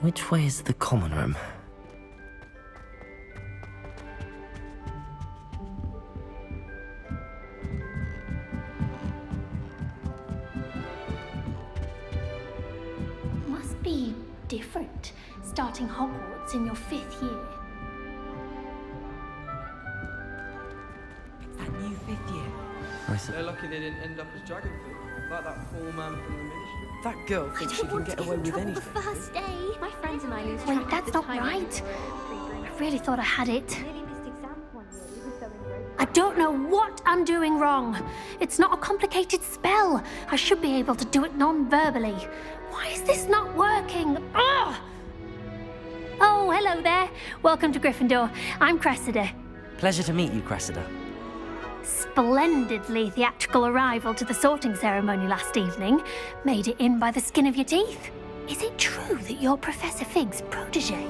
Which way is the common room? Must be different, starting Hogwarts in your 5th year. It's that new 5th year. They're lucky they didn't end up as Dragonford, like that poor man from the Ministry. That girl thinks she can get away with anything. The first day. My friends and I lose Wait, track that's of the not time. right. I really thought I had it. Nearly missed exams one year. We were so engrossed. I don't know what I'm doing wrong. It's not a complicated spell. I should be able to do it non-verbally. Why is this not working? Ugh! Oh, hello there. Welcome to Gryffindor. I'm Cressida. Pleasure to meet you, Cressida. Splendidly theatrical arrival to the sorting ceremony last evening. Made it in by the skin of your teeth. Is it true that you're Professor Fig's protege?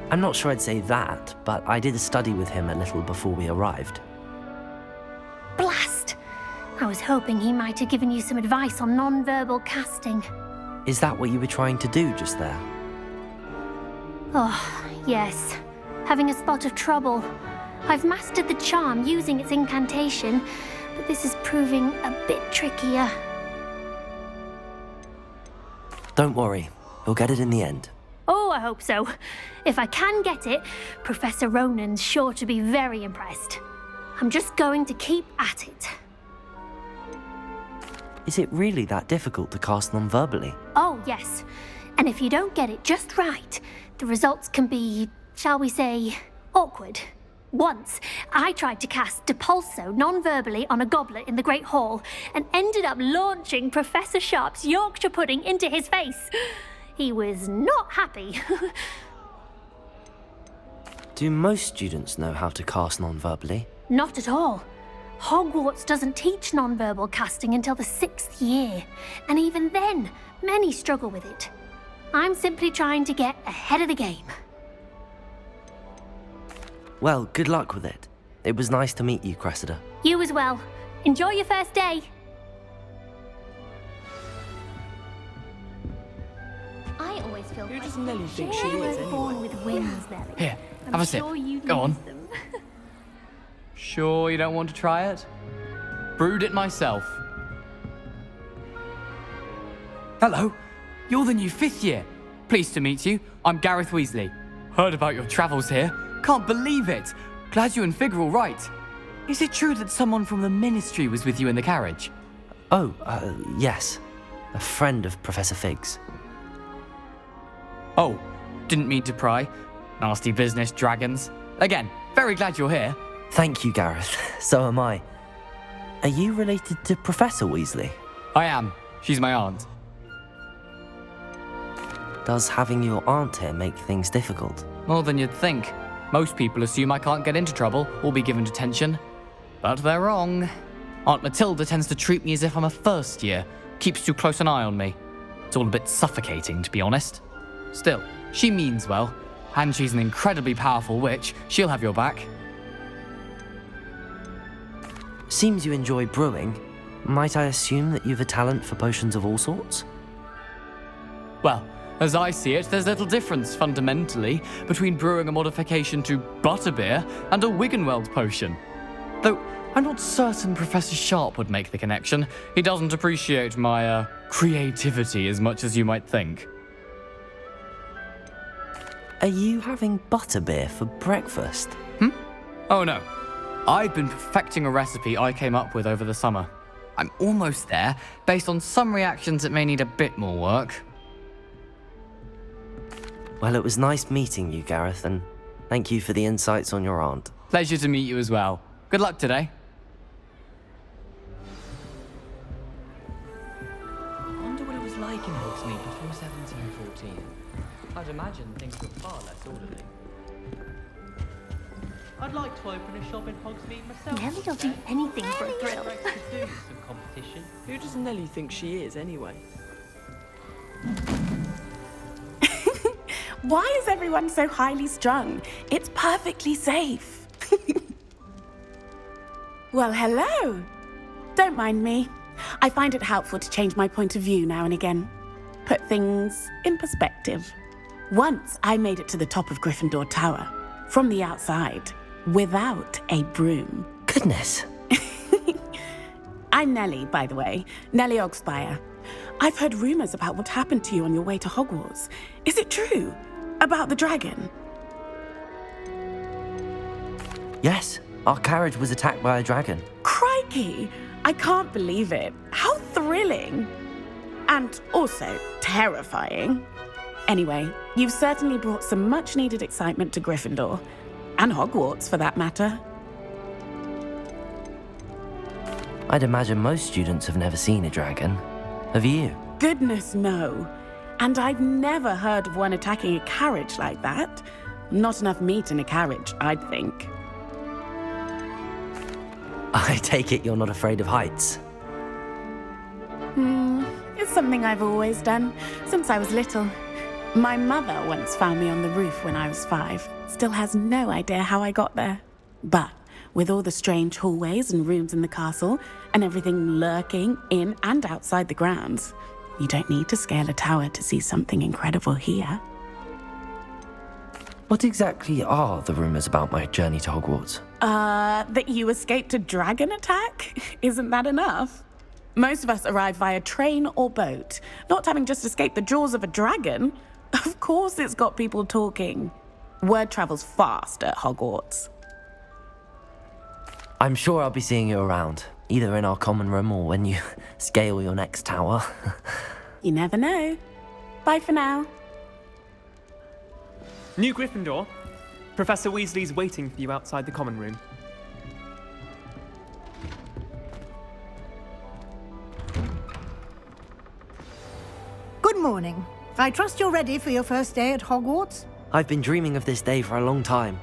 I'm not sure I'd say that, but I did study with him a little before we arrived. Blast! I was hoping he might have given you some advice on non-verbal casting. Is that what you were trying to do just there? Oh, yes. Having a spot of trouble. I've mastered the charm using its incantation, but this is proving a bit trickier. Don't worry, you'll get it in the end. Oh, I hope so. If I can get it, Professor Ronan's sure to be very impressed. I'm just going to keep at it. Is it really that difficult to cast non-verbally? Oh, yes. And if you don't get it just right, the results can be, shall we say, awkward. Once, I tried to cast Depulso non-verbally on a goblet in the Great Hall and ended up launching Professor Sharp's Yorkshire pudding into his face. He was not happy. Do most students know how to cast non-verbally? Not at all. Hogwarts doesn't teach non-verbal casting until the 6th year, and even then, many struggle with it. I'm simply trying to get ahead of the game. Well, good luck with it. It was nice to meet you, Cressida. You as well. Enjoy your first day. I always feel Who quite does Nelly think she You is were born anyway? with wings, Nelly. Here, I'm have a sip. sure you'd Go on. use them. Sure you don't want to try it? Brewed it myself. Hello, you're the new 5th year. Pleased to meet you. I'm Gareth Weasley. Heard about your travels here. Can't believe it. Glad you and Fig are all right. Is it true that someone from the Ministry was with you in the carriage? Oh, yes. A friend of Professor Fig's. Oh, didn't mean to pry. Nasty business, dragons. Again, very glad you're here. Thank you, Gareth. So am I. Are you related to Professor Weasley? I am. She's my aunt. Does having your aunt here make things difficult? More than you'd think. Most people assume I can't get into trouble or be given detention. But they're wrong. Aunt Matilda tends to treat me as if I'm a first year. Keeps too close an eye on me. It's all a bit suffocating, to be honest. Still, she means well. And she's an incredibly powerful witch. She'll have your back. Seems you enjoy brewing. Might I assume that you've a talent for potions of all sorts? Well, as I see it, there's little difference, fundamentally, between brewing a modification to butterbeer and a Wiggenweld potion. Though, I'm not certain Professor Sharp would make the connection. He doesn't appreciate my, creativity as much as you might think. Are you having butterbeer for breakfast? Oh no. I've been perfecting a recipe I came up with over the summer. I'm almost there, based on some reactions that may need a bit more work. Well, it was nice meeting you, Gareth, and thank you for the insights on your aunt. Pleasure to meet you as well. Good luck today. I wonder what it was like in Hogsmeade before 1714. I'd imagine things were far less orderly. I'd like to open a shop in Hogsmeade myself. Nelly will do anything for a thrill. I'd like to do some competition. Who does Nelly think she is anyway? Why is everyone so highly strung? It's perfectly safe. Well, hello. Don't mind me. I find it helpful to change my point of view now and again. put things in perspective. Once I made it to the top of Gryffindor Tower, from the outside, without a broom. Goodness. I'm Nellie, by the way, Nellie Ogspire. I've heard rumors about what happened to you on your way to Hogwarts. Is it true? About the dragon? Yes, our carriage was attacked by a dragon. Crikey! I can't believe it. How thrilling! And also terrifying. Anyway, you've certainly brought some much-needed excitement to Gryffindor. And Hogwarts, for that matter. I'd imagine most students have never seen a dragon. Have you? Goodness, no. And I've never heard of one attacking a carriage like that. Not enough meat in a carriage, I'd think. I take it you're not afraid of heights. It's something I've always done, since I was little. My mother once found me on the roof when I was 5. Still has no idea how I got there. But with all the strange hallways and rooms in the castle, and everything lurking in and outside the grounds, you don't need to scale a tower to see something incredible here. What exactly are the rumors about my journey to Hogwarts? That you escaped a dragon attack? Isn't that enough? Most of us arrive via train or boat, not having just escaped the jaws of a dragon. Of course it's got people talking. Word travels fast at Hogwarts. I'm sure I'll be seeing you around, either in our common room or when you scale your next tower. You never know. Bye for now. New Gryffindor. Professor Weasley's waiting for you outside the common room. Good morning. I trust you're ready for your first day at Hogwarts? I've been dreaming of this day for a long time.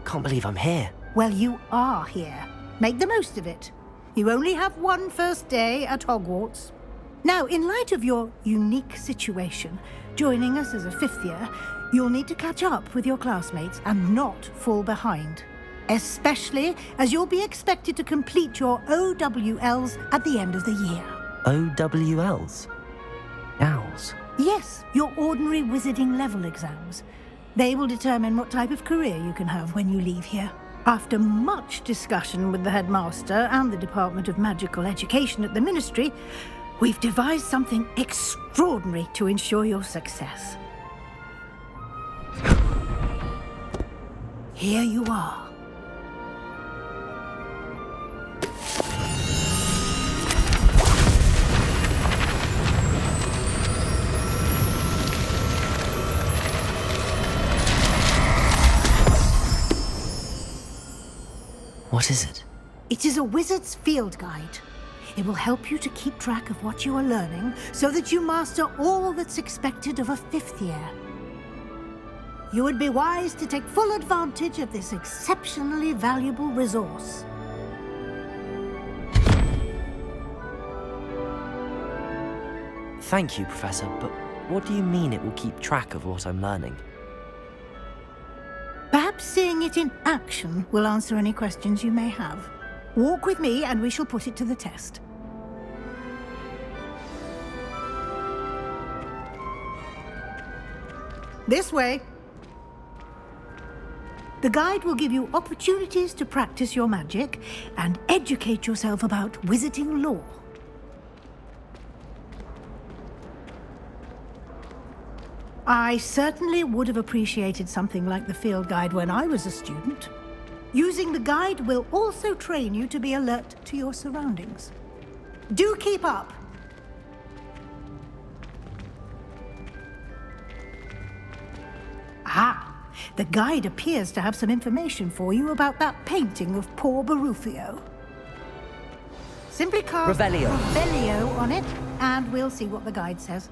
Can't believe I'm here. Well, you are here. Make the most of it. You only have one first day at Hogwarts. Now, in light of your unique situation, joining us as a 5th year, you'll need to catch up with your classmates and not fall behind. Especially as you'll be expected to complete your OWLs at the end of the year. OWLs? Owls? Yes, your ordinary wizarding level exams. They will determine what type of career you can have when you leave here. After much discussion with the headmaster and the Department of Magical Education at the Ministry, we've devised something extraordinary to ensure your success. Here you are. What is it? It is a wizard's field guide. It will help you to keep track of what you are learning so that you master all that's expected of a 5th year. You would be wise to take full advantage of this exceptionally valuable resource. Thank you, Professor, but what do you mean it will keep track of what I'm learning? Perhaps seeing it in action will answer any questions you may have. Walk with me and we shall put it to the test. This way. The guide will give you opportunities to practice your magic and educate yourself about wizarding lore. I certainly would have appreciated something like the field guide when I was a student. Using the guide will also train you to be alert to your surroundings. Do keep up! Ah! The guide appears to have some information for you about that painting of poor Barufio. Simply cast Revelio on it, and we'll see what the guide says.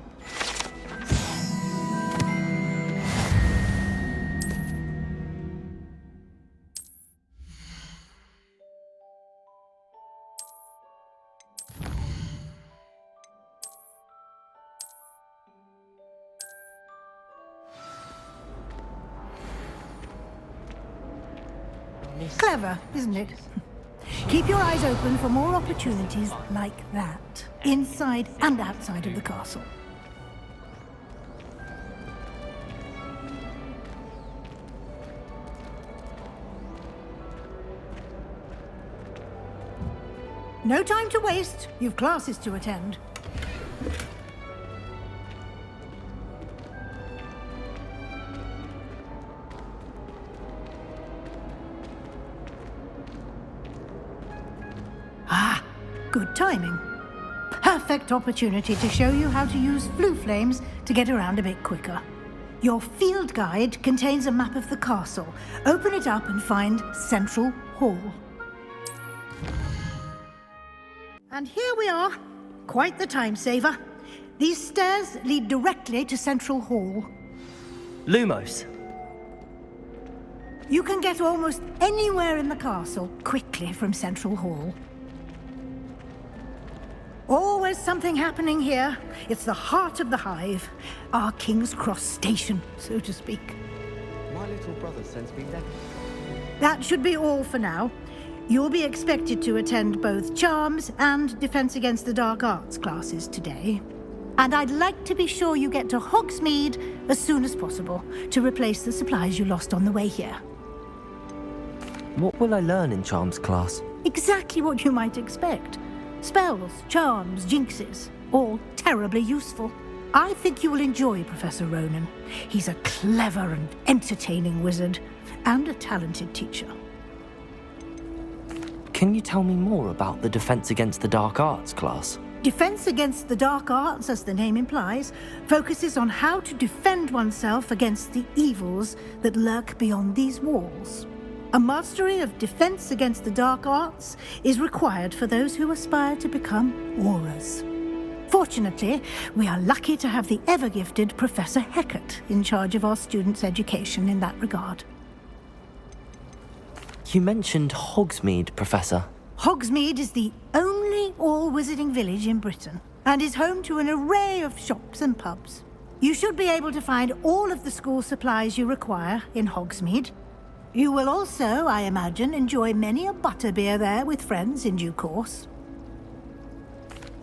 Clever, isn't it? Keep your eyes open for more opportunities like that, inside and outside of the castle. No time to waste. You've classes to attend. Ah, good timing. Perfect opportunity to show you how to use flue flames to get around a bit quicker. Your field guide contains a map of the castle. Open it up and find Central Hall. And here we are. Quite the time saver. These stairs lead directly to Central Hall. Lumos. You can get almost anywhere in the castle quickly from Central Hall. Always something happening here. It's the heart of the hive. Our King's Cross station, so to speak. My little brother sends me letters. That should be all for now. You'll be expected to attend both Charms and Defense Against the Dark Arts classes today. And I'd like to be sure you get to Hogsmeade as soon as possible to replace the supplies you lost on the way here. What will I learn in Charms class? Exactly what you might expect. Spells, charms, jinxes, all terribly useful. I think you will enjoy Professor Ronan. He's a clever and entertaining wizard, and a talented teacher. Can you tell me more about the Defense Against the Dark Arts class? Defense Against the Dark Arts, as the name implies, focuses on how to defend oneself against the evils that lurk beyond these walls. A mastery of Defense Against the Dark Arts is required for those who aspire to become Aurors. Fortunately, we are lucky to have the ever-gifted Professor Hecat in charge of our students' education in that regard. You mentioned Hogsmeade, Professor. Hogsmeade is the only all-wizarding village in Britain and is home to an array of shops and pubs. You should be able to find all of the school supplies you require in Hogsmeade. You will also, I imagine, enjoy many a butterbeer there with friends in due course.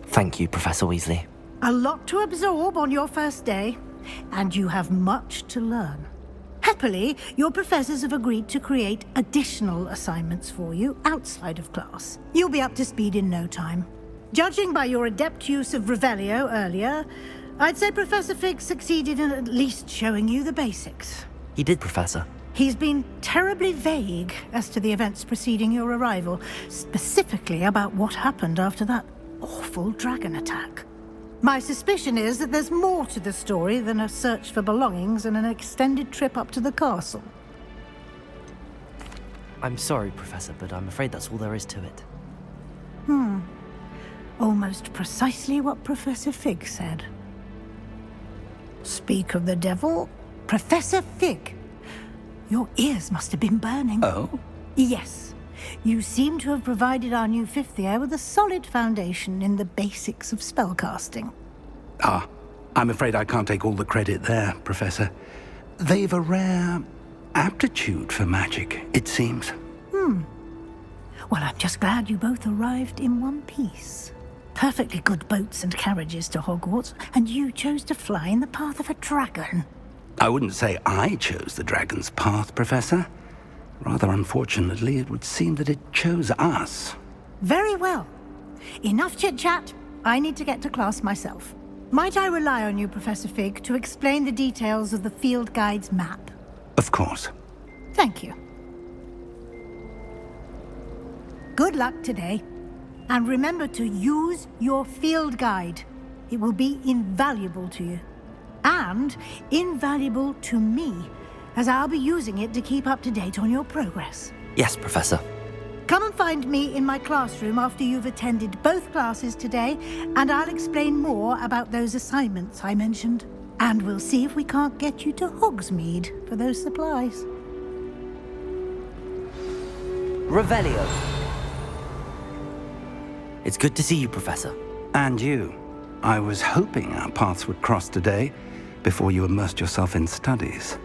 Thank you, Professor Weasley. A lot to absorb on your first day, and you have much to learn. Happily, your professors have agreed to create additional assignments for you outside of class. You'll be up to speed in no time. Judging by your adept use of Revelio earlier, I'd say Professor Fig succeeded in at least showing you the basics. He did, Professor. He's been terribly vague as to the events preceding your arrival, specifically about what happened after that awful dragon attack. My suspicion is that there's more to the story than a search for belongings and an extended trip up to the castle. I'm sorry, Professor, but I'm afraid that's all there is to it. Almost precisely what Professor Fig said. Speak of the devil, Professor Fig. Your ears must have been burning. Oh? Yes. You seem to have provided our new fifth year with a solid foundation in the basics of spellcasting. Ah, I'm afraid I can't take all the credit there, Professor. They've a rare aptitude for magic, it seems. Well, I'm just glad you both arrived in one piece. Perfectly good boats and carriages to Hogwarts, and you chose to fly in the path of a dragon. I wouldn't say I chose the dragon's path, Professor. Rather unfortunately, it would seem that it chose us. Very well. Enough chit-chat. I need to get to class myself. Might I rely on you, Professor Fig, to explain the details of the field guide's map? Of course. Thank you. Good luck today. And remember to use your field guide. It will be invaluable to you. And invaluable to me, as I'll be using it to keep up to date on your progress. Yes, Professor. Come and find me in my classroom after you've attended both classes today, and I'll explain more about those assignments I mentioned. And we'll see if we can't get you to Hogsmeade for those supplies. Revelio. It's good to see you, Professor. And you. I was hoping our paths would cross today, before you immersed yourself in studies.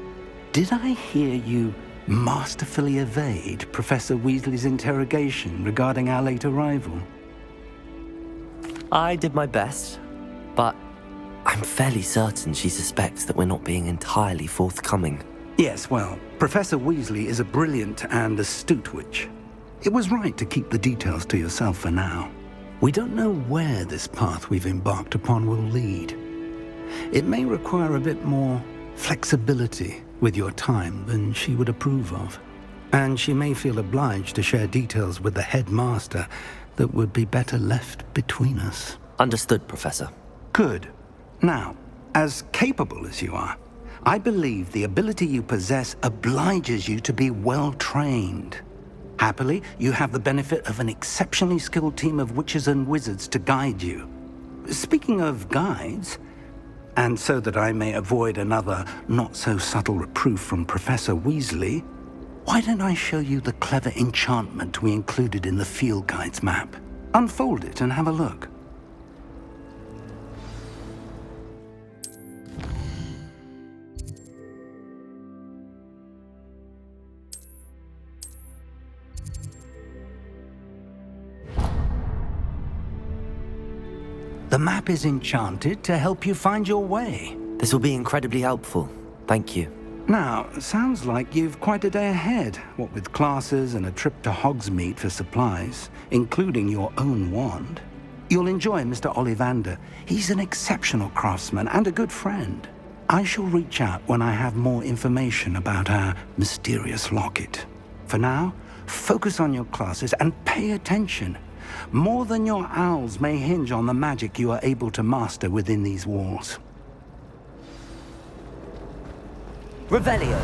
Did I hear you masterfully evade Professor Weasley's interrogation regarding our late arrival? I did my best, but I'm fairly certain she suspects that we're not being entirely forthcoming. Yes, well, Professor Weasley is a brilliant and astute witch. It was right to keep the details to yourself for now. We don't know where this path we've embarked upon will lead. It may require a bit more flexibility with your time than she would approve of. And she may feel obliged to share details with the headmaster that would be better left between us. Understood, Professor. Good. Now, as capable as you are, I believe the ability you possess obliges you to be well trained. Happily, you have the benefit of an exceptionally skilled team of witches and wizards to guide you. Speaking of guides, and so that I may avoid another not-so-subtle reproof from Professor Weasley, why don't I show you the clever enchantment we included in the field guide's map? Unfold it and have a look. The map is enchanted to help you find your way. This will be incredibly helpful. Thank you. Now, sounds like you've quite a day ahead, what with classes and a trip to Hogsmeade for supplies, including your own wand. You'll enjoy Mr. Ollivander. He's an exceptional craftsman and a good friend. I shall reach out when I have more information about our mysterious locket. For now, focus on your classes and pay attention. More than your owls may hinge on the magic you are able to master within these walls. Revelio.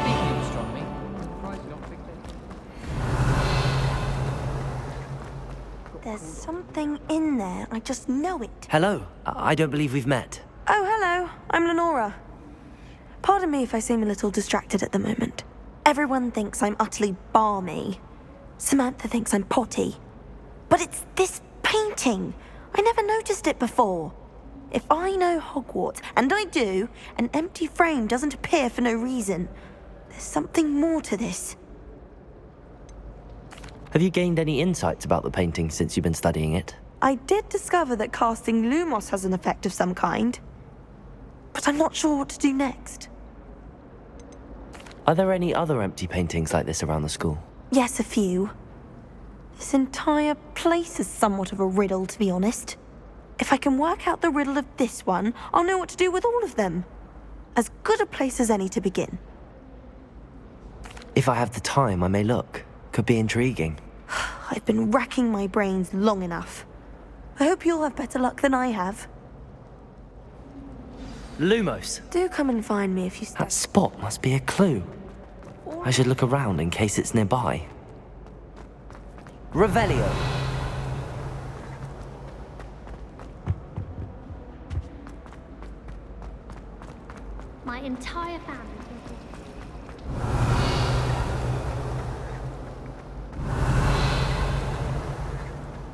Speaking of astronomy, I'm surprised you don't think There's something in there. I just know it. Hello. I don't believe we've met. Oh, hello. I'm Lenora. Pardon me if I seem a little distracted at the moment. Everyone thinks I'm utterly balmy. Samantha thinks I'm potty. But it's this painting. I never noticed it before. If I know Hogwarts, and I do, an empty frame doesn't appear for no reason. There's something more to this. Have you gained any insights about the painting since you've been studying it? I did discover that casting Lumos has an effect of some kind. But I'm not sure what to do next. Are there any other empty paintings like this around the school? Yes, a few. This entire place is somewhat of a riddle, to be honest. If I can work out the riddle of this one, I'll know what to do with all of them. As good a place as any to begin. If I have the time, I may look. Could be intriguing. I've been racking my brains long enough. I hope you'll have better luck than I have. Lumos. Do come and find me if you stay. That spot must be a clue. I should look around in case it's nearby. Revelio. My entire family.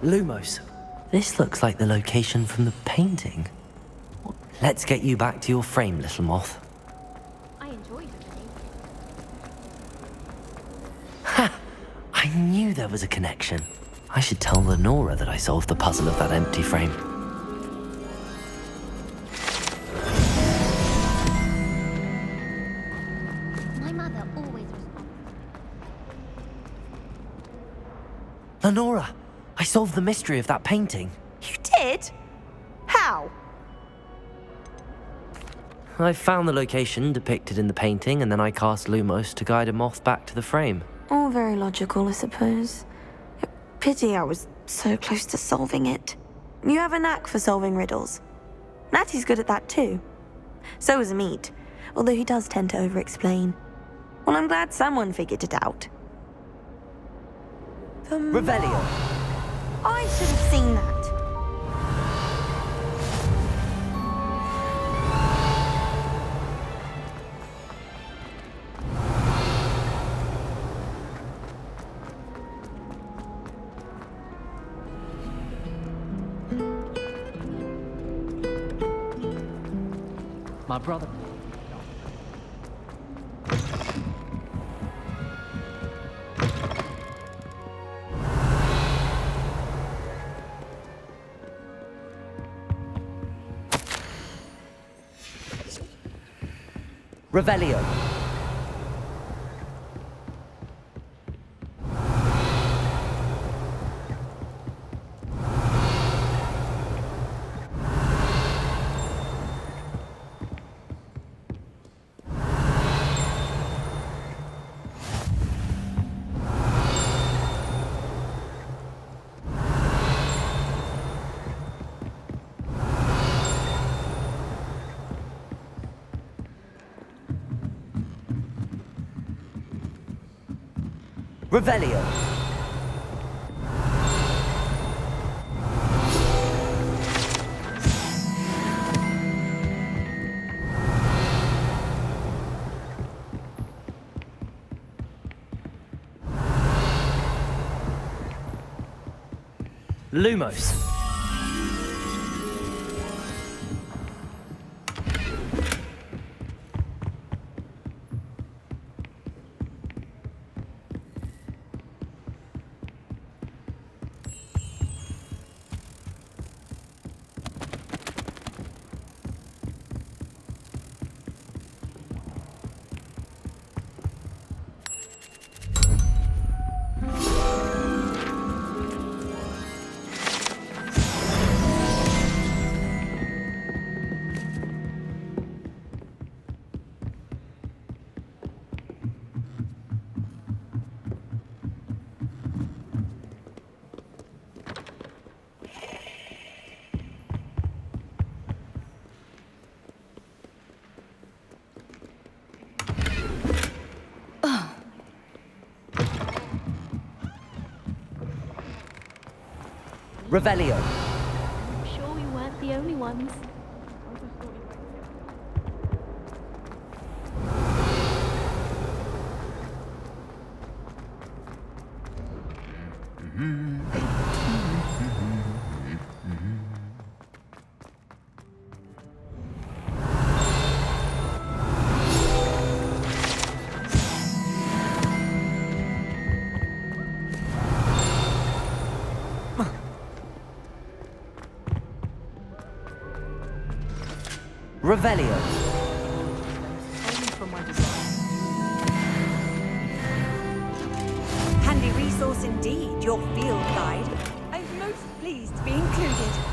Lumos. This looks like the location from the painting. Let's get you back to your frame, little moth. I enjoyed it. Ha! I knew there was a connection. I should tell Lenora that I solved the puzzle of that empty frame. My mother always responds. Lenora, I solved the mystery of that painting. You did? How? I found the location depicted in the painting, and then I cast Lumos to guide a moth back to the frame. All very logical, I suppose. Pity I was so close to solving it. You have a knack for solving riddles. Natty's good at that too. So is Amit, although he does tend to over-explain. Well, I'm glad someone figured it out. The Revelio. I should have seen that. My brother. Revelio. Revelio. Lumos. Revelio. I'm sure we weren't the only ones. Revelio. Handy resource indeed, your field guide. I'm most pleased to be included.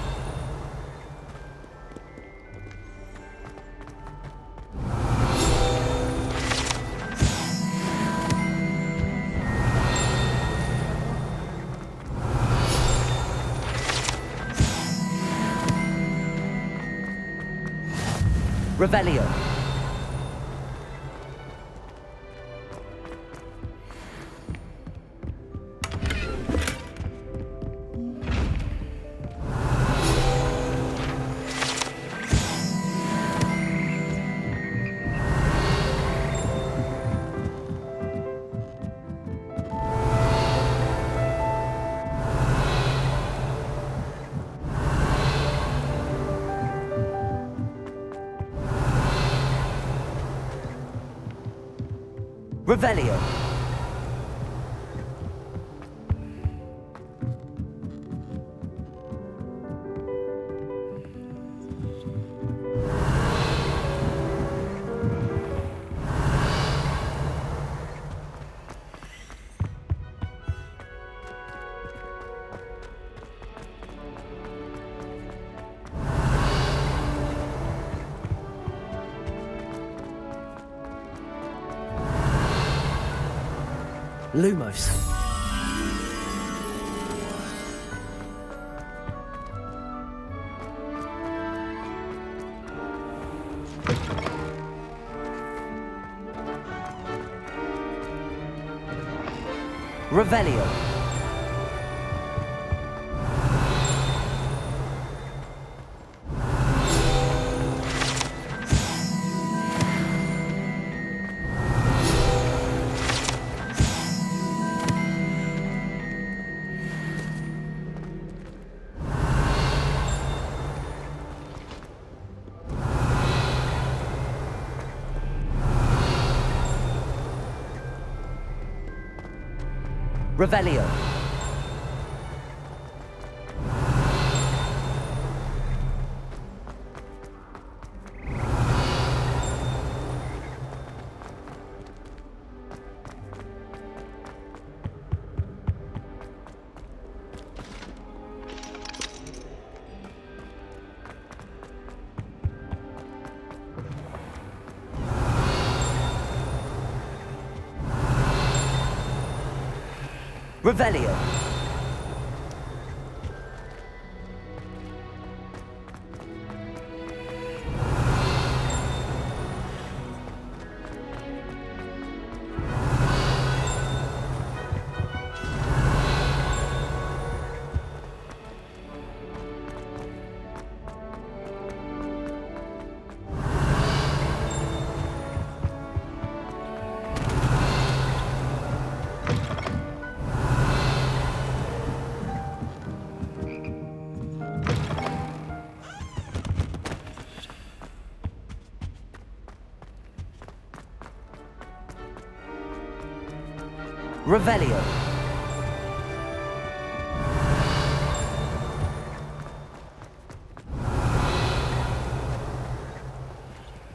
Revelio. Revelio. Lumos. Revelio. Revelio. Revelio. Revelio.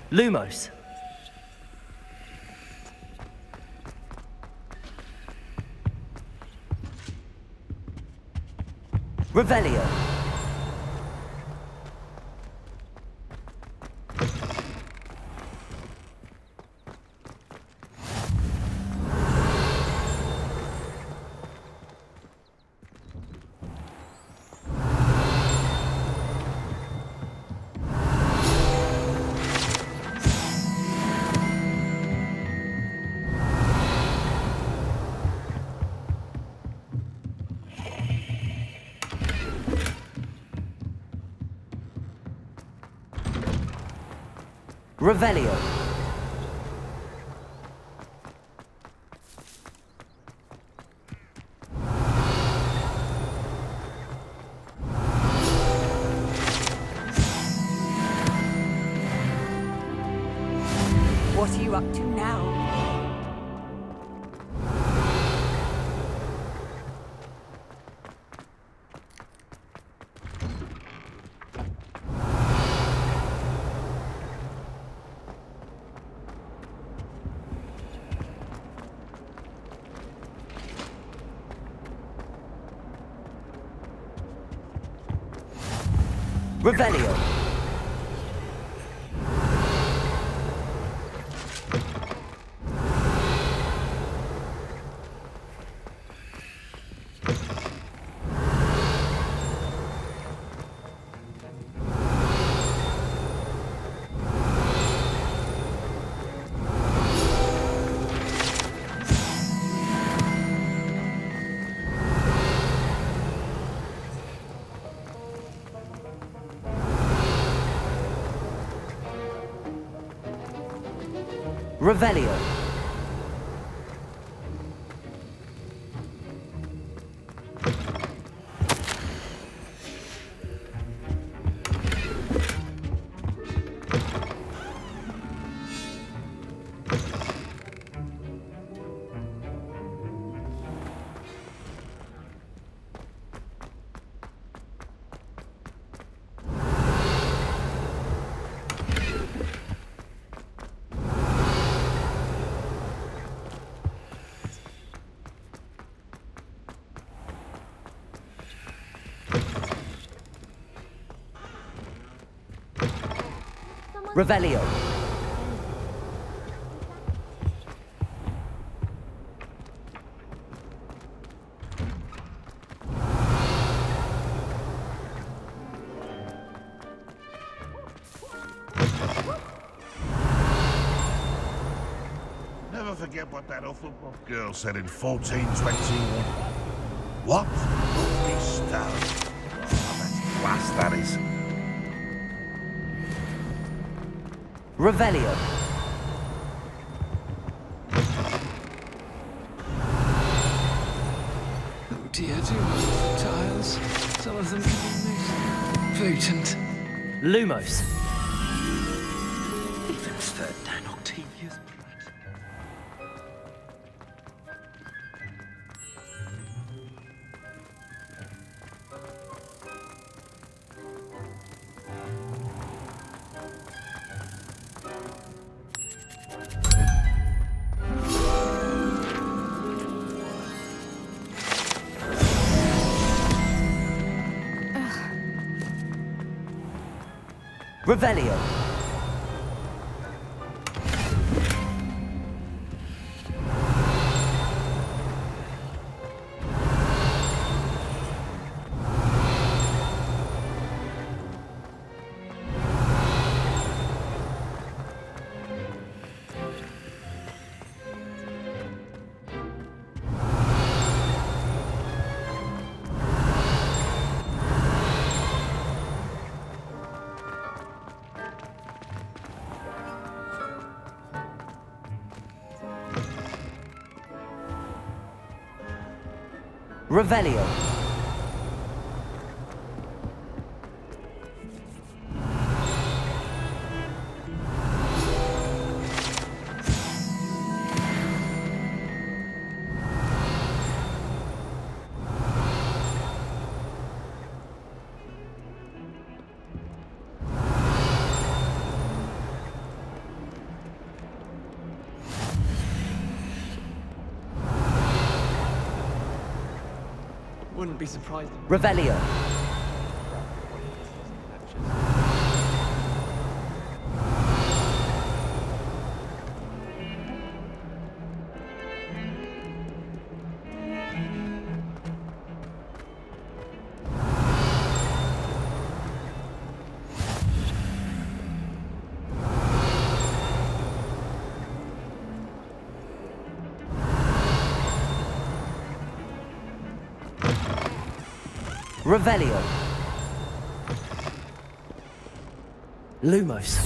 Lumos. Revelio. Revelio. What are you up to now? Revelio. Revelio. Revelio. Never forget what that awful girl said in 1421. What? Be stoned. Oh, that's class, that is. Revelio. Oh dear, do tiles. Some of them can be most potent. Lumos. Ethan's third Dan Octavius. Revelio. Revelio. Wouldn't be surprised. Revelio. Revelio. Lumos.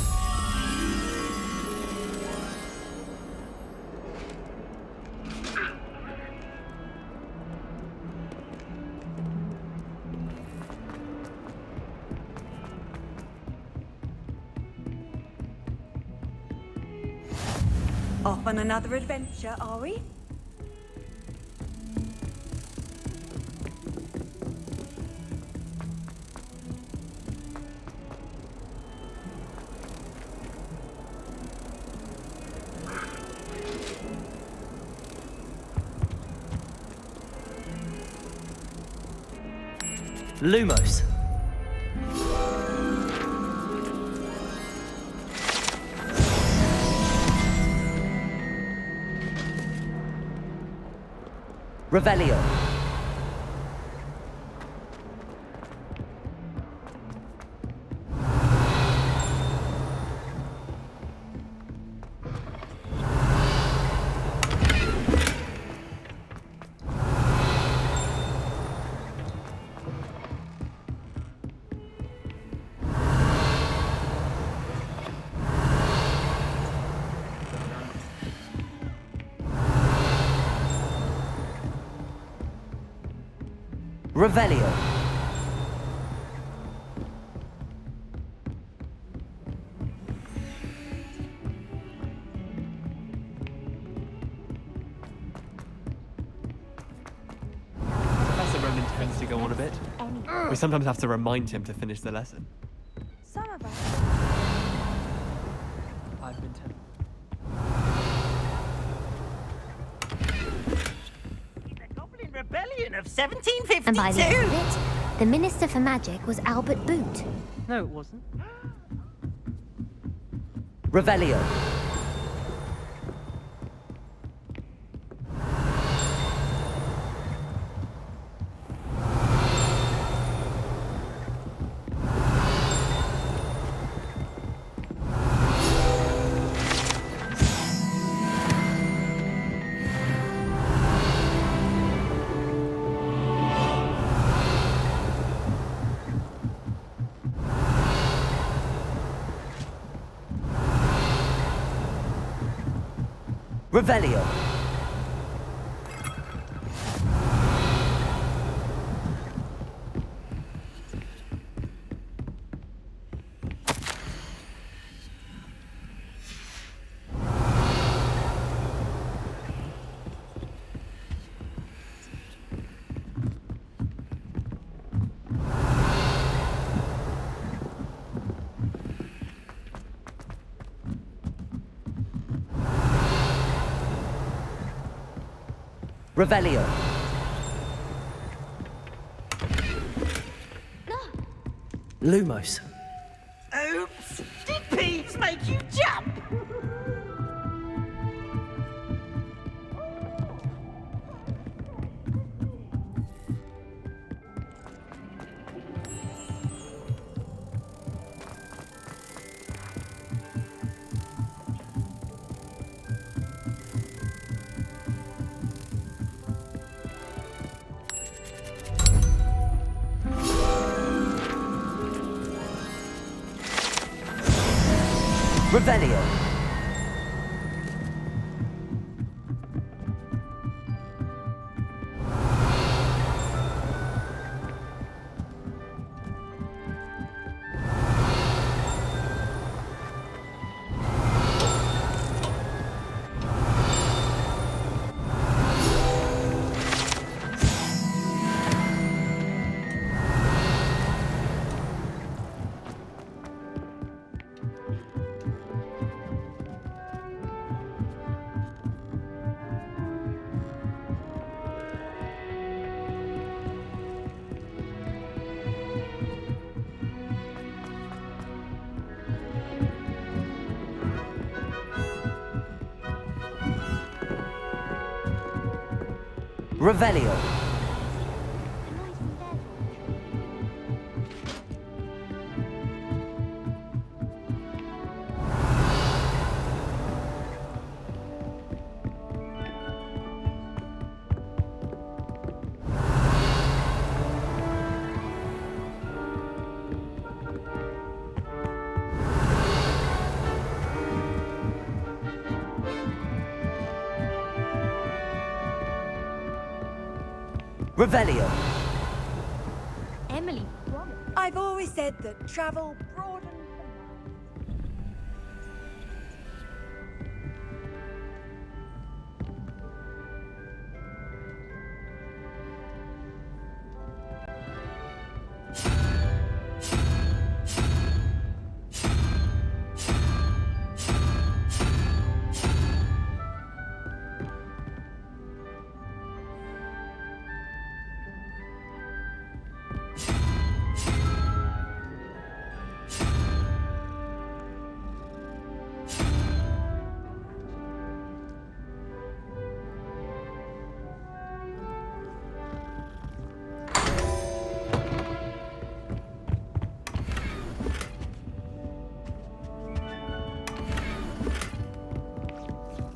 Off on another adventure, are we? Lumos. Revelio. Revelio. Professor Ronan tends to go on a bit. We sometimes have to remind him to finish the lesson. Some of us. I've been tempted. Rebellion of 1752. And by the end of it, the Minister for Magic was Albert Boot. No, it wasn't. Revelio. Revelio. Revelio. Lumos. Oops! Did peas make you jump? Revelio. Revelio. Revelio. Emily, I've always said that travel broadens.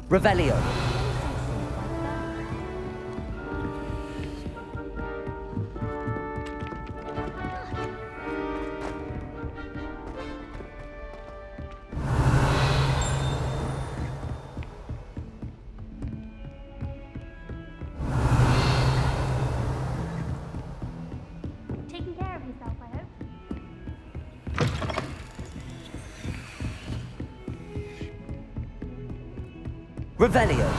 Revelio. Taking care of yourself, I hope. Revelio.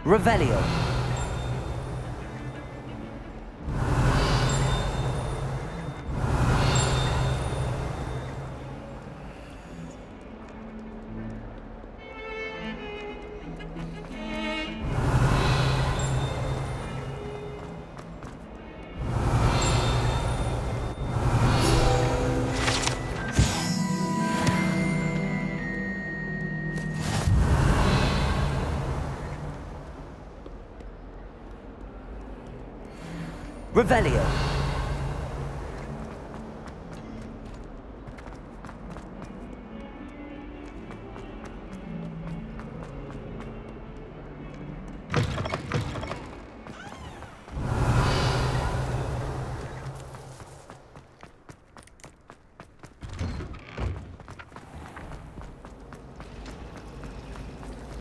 Revelio. Revelio.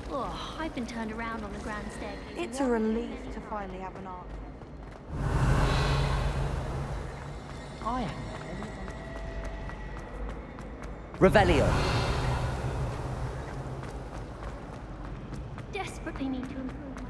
Oh, I've been turned around on the grand staircase. It's a relief to finally have an answer. I am. Revelio. Desperately need to improve my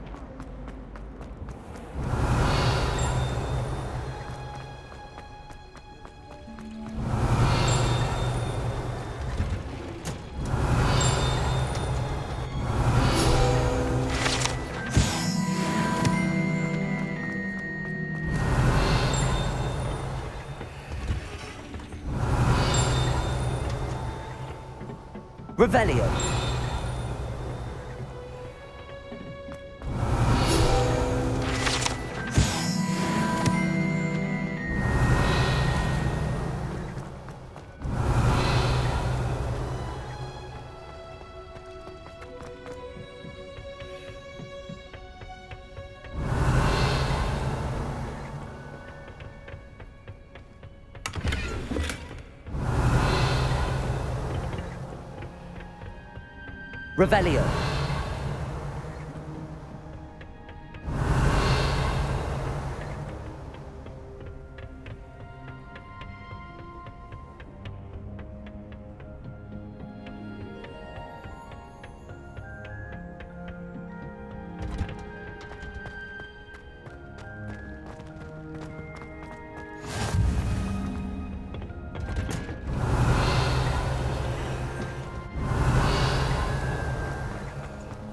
Revelio. Revelio.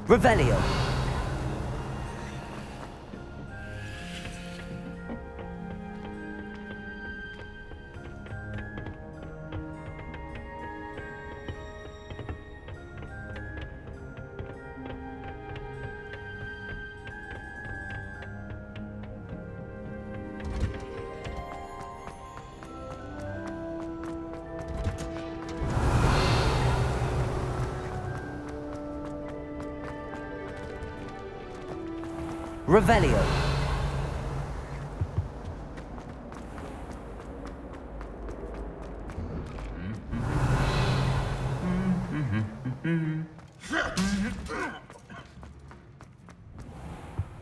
Revelio. Revelio.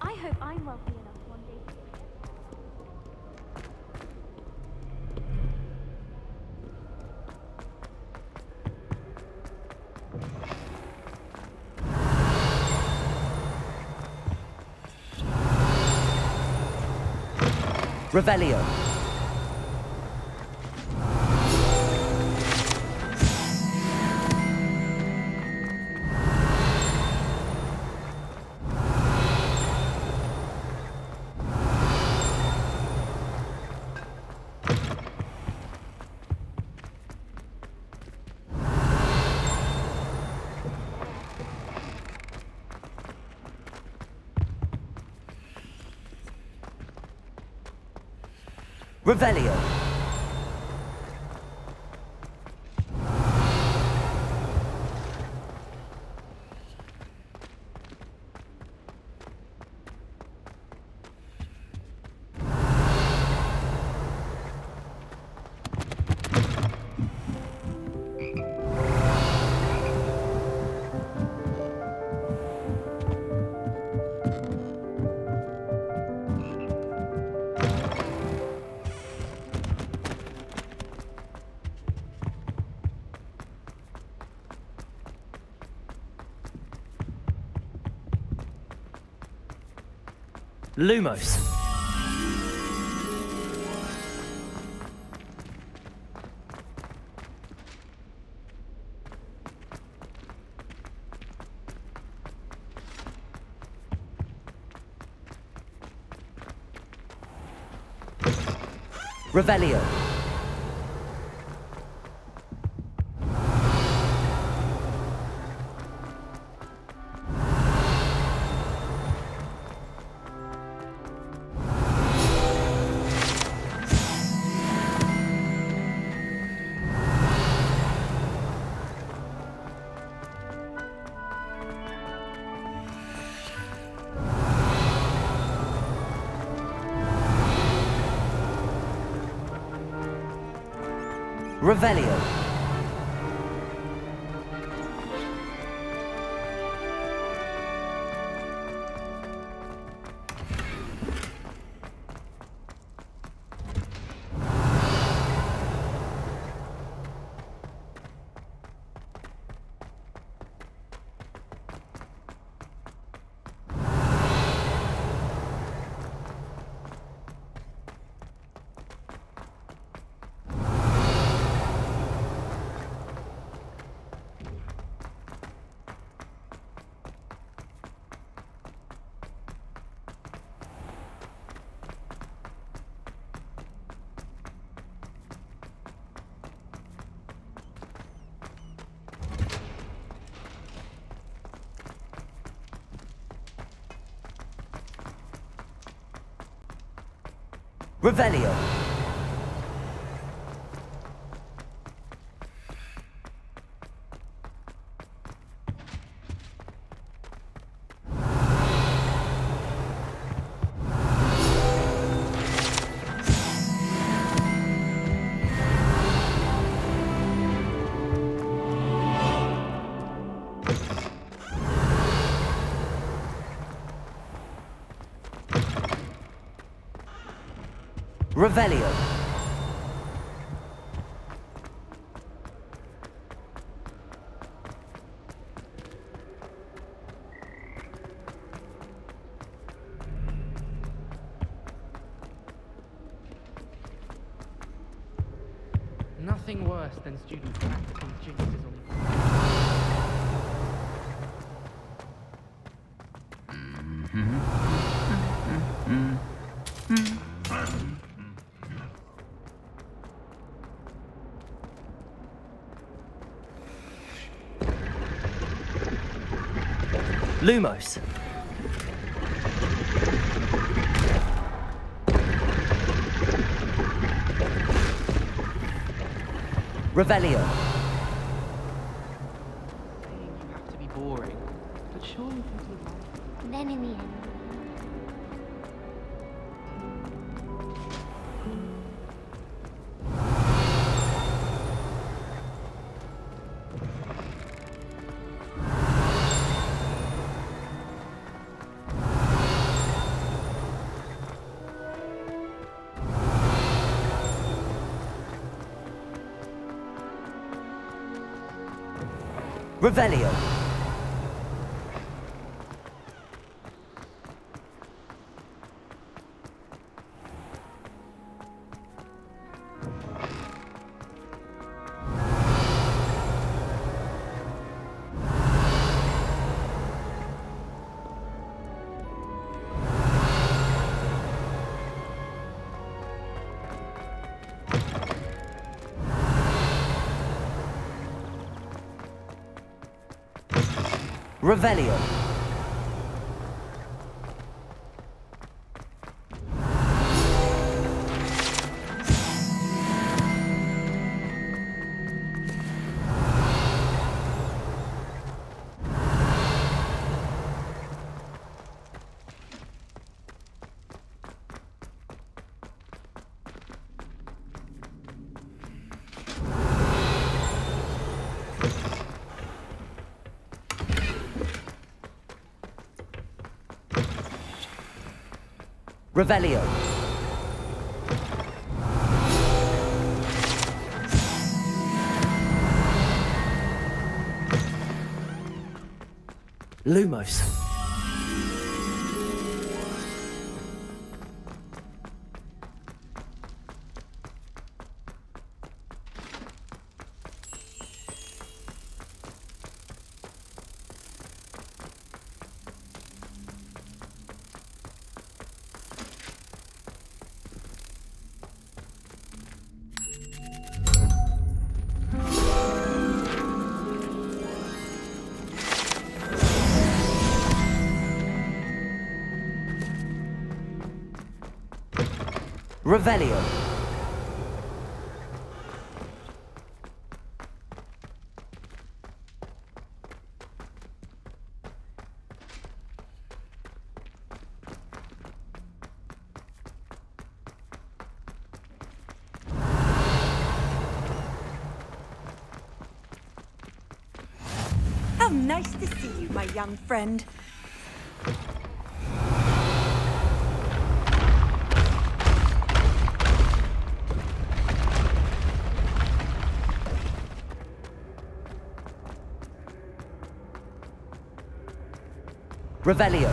I hope I'm wealthy enough one day to get Revelio. Revelio. Lumos. Revelio. Revelio. Revelio. Revelio. Nothing worse than students practicing jinxes on Lumos. Revelio. You have to be boring, but surely people are... Then in the end. Revelio. Revelio. Revelio. Lumos. Revelio. How nice to see you, my young friend. Revelio.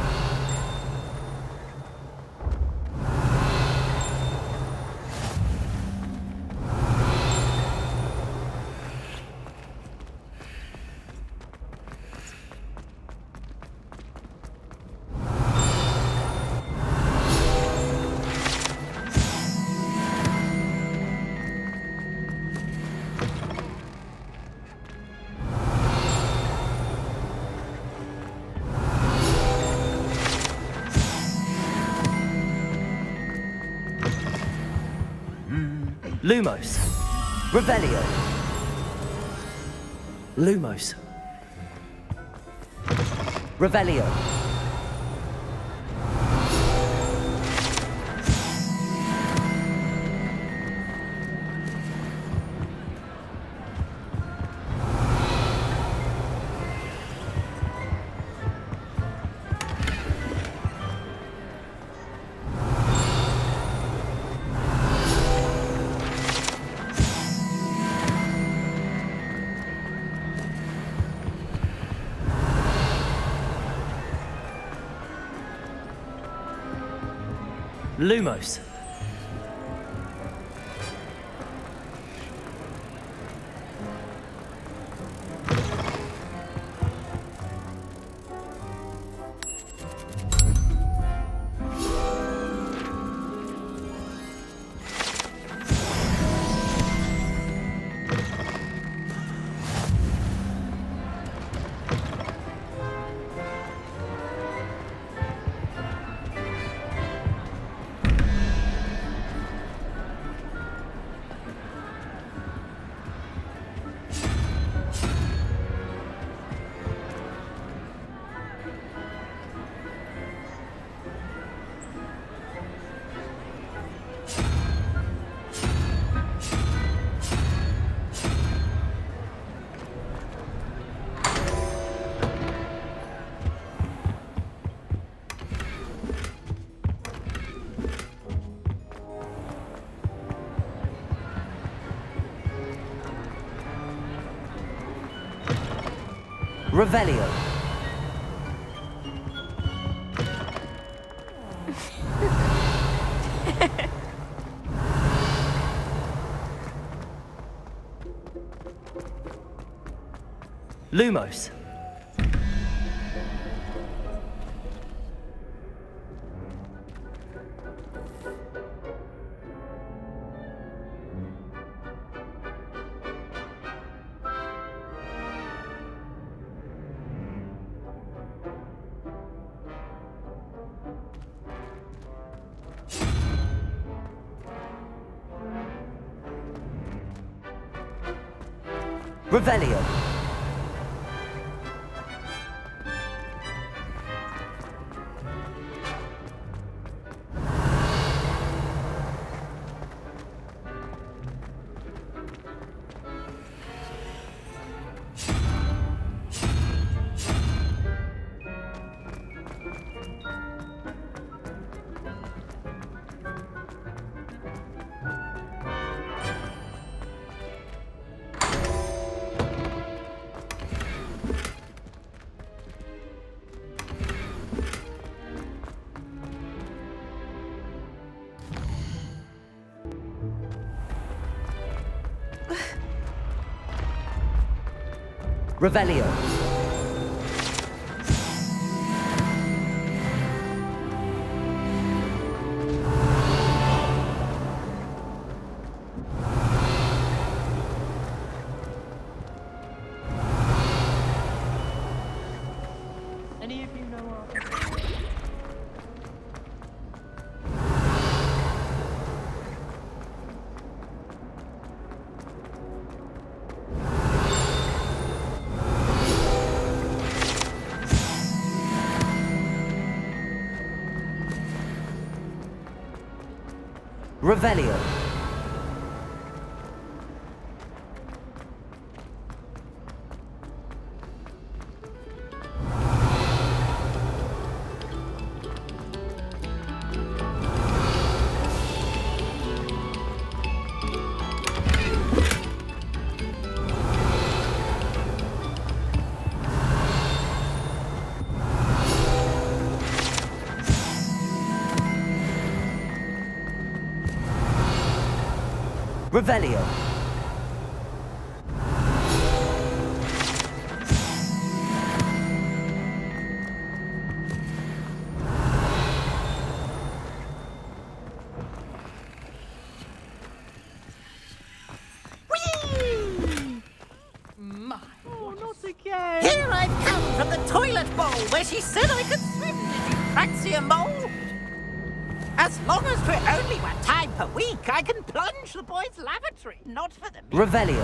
Lumos. Revelio. Lumos. Revelio. Lumos. Revelio. Lumos. Revelio. Revelio. Any of you know our... Revelio. Revelio. Oh, not again. Here I've come from the toilet bowl where she said I could swim. Did you fancy a mole? As long as we're only 1 time per week, I can plunge the boys' lavatory. Not for the... Revelio.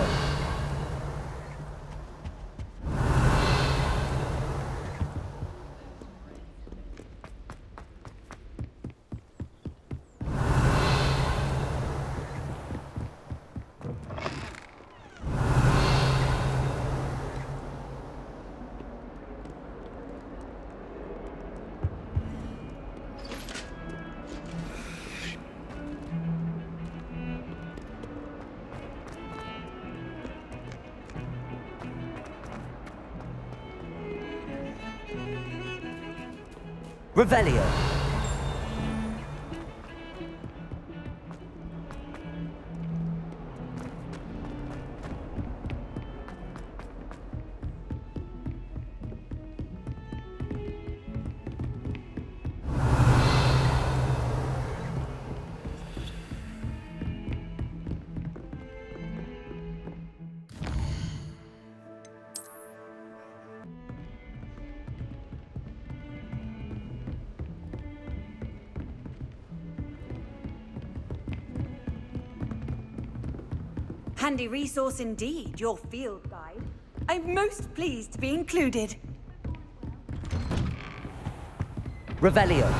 Revelio. Handy resource indeed, your field guide. I'm most pleased to be included. Revelio.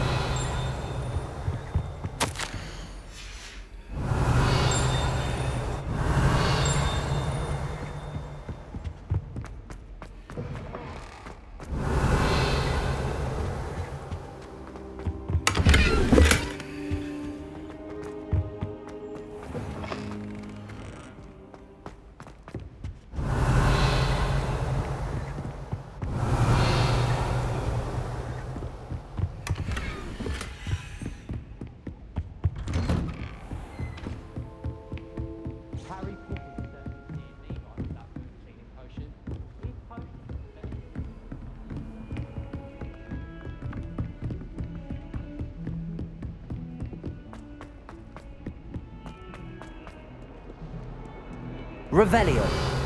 Revelio.